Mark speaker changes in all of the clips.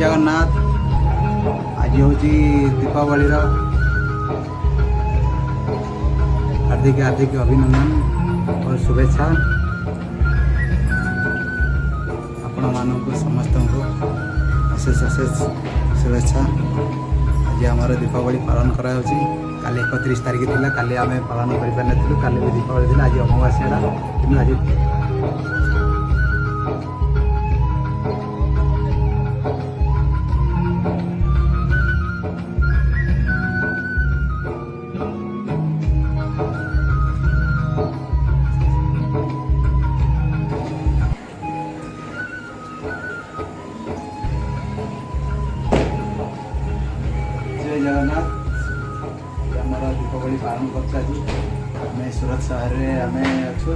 Speaker 1: जगन्नाथ। आज हूँ दीपावली हार्दिक हार्दिक अभिनंदन और शुभेच्छा आपण मानक समस्त को अशेष अशेष शुभेच्छा। आज आम दीपावली पालन करा काली 31 तारीख थी काली आम पालन कर काली भी दीपावली थी आज अमावास्या कि आज जय जगन्नाथ आमर दीपावली पालन कर सूरत सहर में आम अच्छु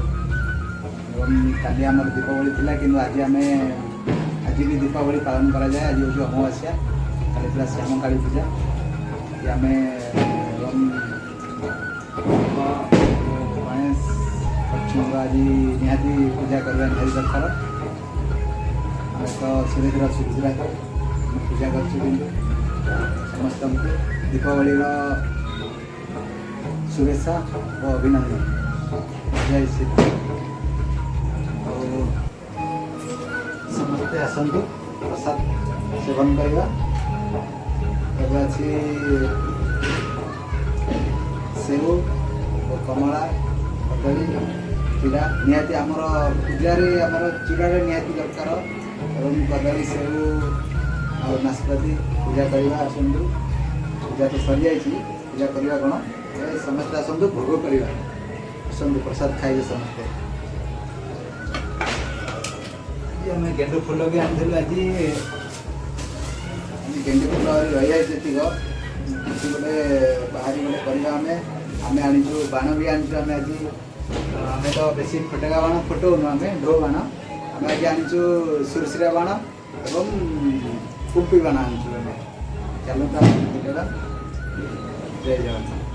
Speaker 1: काली आम दीपावली थी कि आज आम आज भी दीपावली पालन करा जाए। आज हूँ अमावास्या काली थी श्याम काली पूजा आम गणेश आज निहाती पूजा करवा निहाती दरकार आम तो सुरेन्द्र सुधीरा पूजा कर समस्त दीपावली शुभेच्छा और अभिनंदन। जय श्री समस्ते आसतु प्रसाद सेवन करवा अच्छी सेव और कमला कदली चिड़ा निहाती आमर पूजारे आमर चिड़ारे निहाती दरकार और कदली सेव और नाशपाती पूजा करवा आसतु पूजा तो सरी जाइए पूजा करवा कौन समस्त आसतु भोग करवा आसतु प्रसाद खाइए समस्ते। आम गेंडु फुल भी आनी आज गेंडु फुल रही है जी गोटे बाहरी गोटे करवा आम आनीचु बाण भी आनीचु आम आज आम तो बेसी फटका बाण फटोनु आम ढो बाण आम आज आनीचु सुरसुरिया बाण एवं कुंपी बाण आनीचु चलो जय जगन्नाथ।